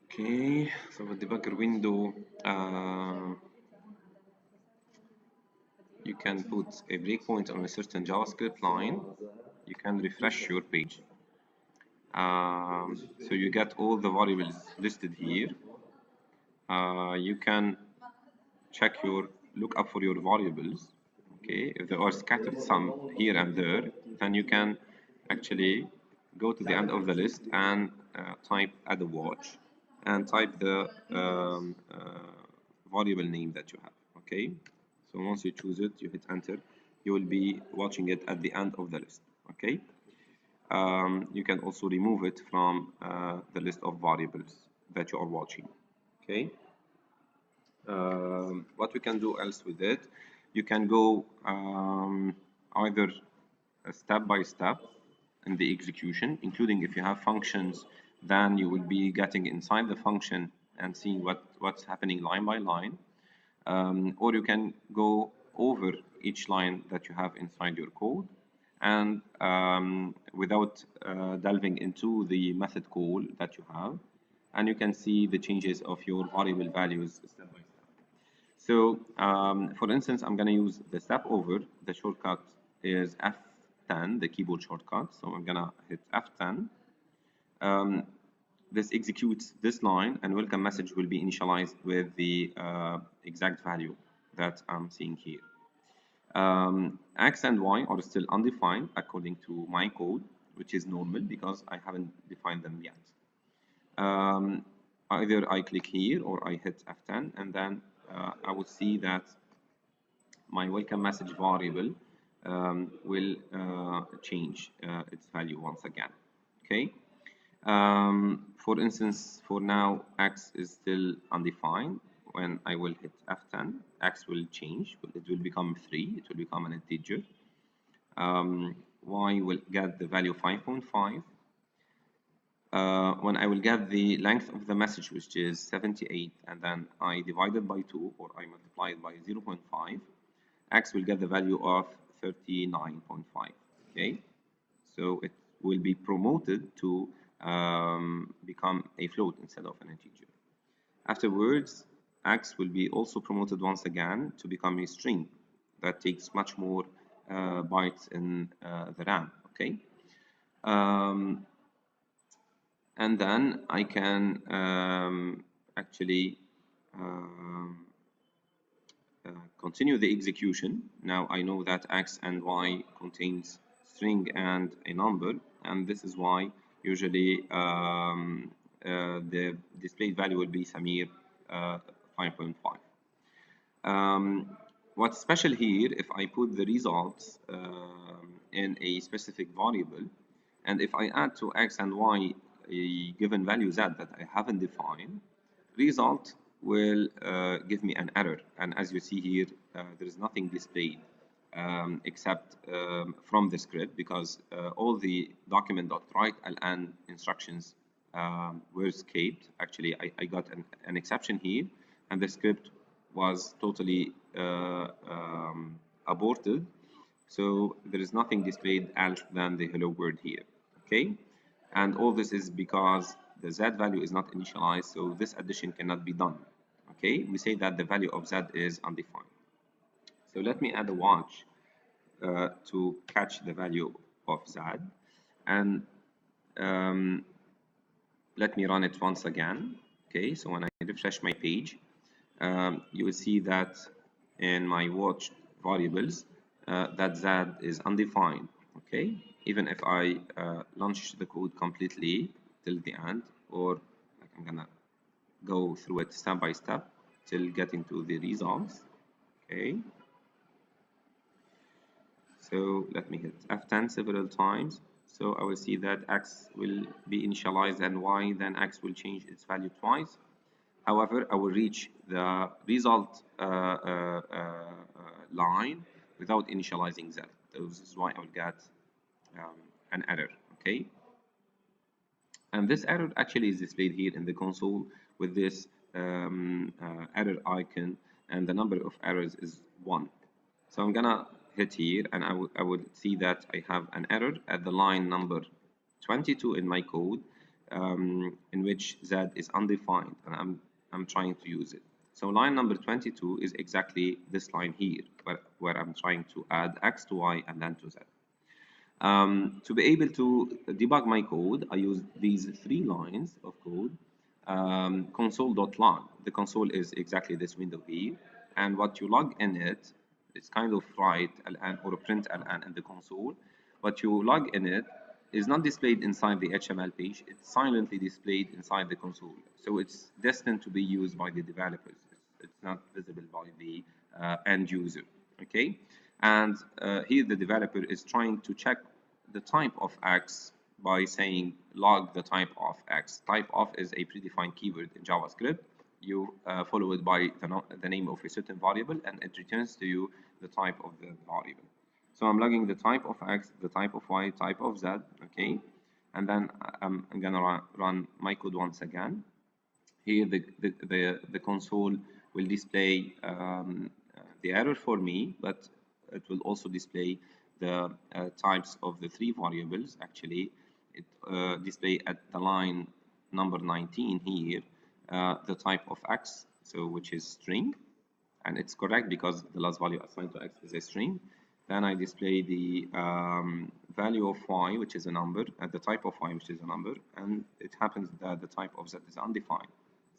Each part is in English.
Okay, so with the debugger window, you can put a breakpoint on a certain JavaScript line. You can refresh your page. So you get all the variables listed here. You can check your look up for your variables. Okay, if there are scattered some here and there, then you can actually go to the end of the list and type add a watch and type the variable name that you have. Okay, so once you choose it, you hit enter, you will be watching it at the end of the list. Okay, you can also remove it from the list of variables that you are watching. Okay. What we can do else with it, you can go either step by step in the execution, including if you have functions, then you will be getting inside the function and seeing what's happening line by line. Or you can go over each line that you have inside your code and without delving into the method call that you have, and you can see the changes of your variable values step by step. So for instance, I'm going to use the step over. The shortcut is F10, the keyboard shortcut. So I'm going to hit F10. This executes this line, and welcome message will be initialized with the exact value that I'm seeing here. X and Y are still undefined according to my code, which is normal because I haven't defined them yet. Either I click here or I hit F10, and then I would see that my welcome message variable will change its value once again. Okay. For instance, for now, X is still undefined. When I will hit F10, X will change. It will become 3. It will become an integer. Y will get the value 5.5. When I will get the length of the message, which is 78, and then I divide it by 2, or I multiply it by 0.5, X will get the value of 39.5. Okay, so it will be promoted to become a float instead of an integer. Afterwards, X will be also promoted once again to become a string that takes much more bytes in the RAM. Okay. And then I can actually continue the execution. Now I know that X and Y contains string and a number, and this is why usually the displayed value will be Samir 5.5. What's special here, if I put the results in a specific variable, and if I add to X and Y a given value Z that I haven't defined, result will give me an error. And as you see here, there is nothing displayed except from the script, because all the document.write_ln instructions were escaped. Actually, I got an exception here, and the script was totally aborted. So there is nothing displayed else than the hello world here. Okay, and all this is because the Z value is not initialized, so this addition cannot be done. Okay, we say that the value of Z is undefined. So let me add a watch to catch the value of Z, and let me run it once again. Okay, so when I refresh my page, you will see that in my watch variables that Z is undefined. Okay, even if I launch the code completely till the end, or like I'm gonna go through it step by step till getting to the results. Okay, so let me hit F10 several times. So I will see that X will be initialized and Y, then X will change its value twice. However, I will reach the result line without initializing Z. This is why I will get an error. Okay, and this error actually is displayed here in the console with this error icon, and the number of errors is 1. So I'm gonna hit here, and I would see that I have an error at the line number 22 in my code, in which Z is undefined, and I'm trying to use it. So line number 22 is exactly this line here, where I'm trying to add X to Y and then to Z. To be able to debug my code, I use these three lines of code. Console.log. The console is exactly this window here, and what you log in it, it's kind of write ln or print ln in the console. What you log in it is not displayed inside the HTML page, it's silently displayed inside the console. So it's destined to be used by the developers. It's not visible by the end user, okay? And here the developer is trying to check the type of X by saying log the type of X. Type of is a predefined keyword in JavaScript. You follow it by the name of a certain variable, and it returns to you the type of the variable. So I'm logging the type of X, the type of Y, type of Z, okay? And then I'm gonna run my code once again. Here the console will display the error for me, but it will also display the types of the three variables. Actually, it display at the line number 19 here the type of X, so which is string, and it's correct because the last value assigned to X is a string. Then I display the value of Y, which is a number, and the type of Y, which is a number, and it happens that the type of Z is undefined.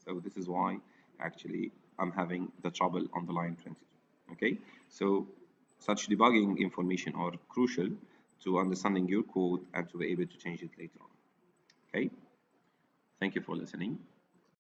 So this is why actually I'm having the trouble on the line 22. Okay, so such debugging information are crucial to understanding your code and to be able to change it later on. Okay, thank you for listening.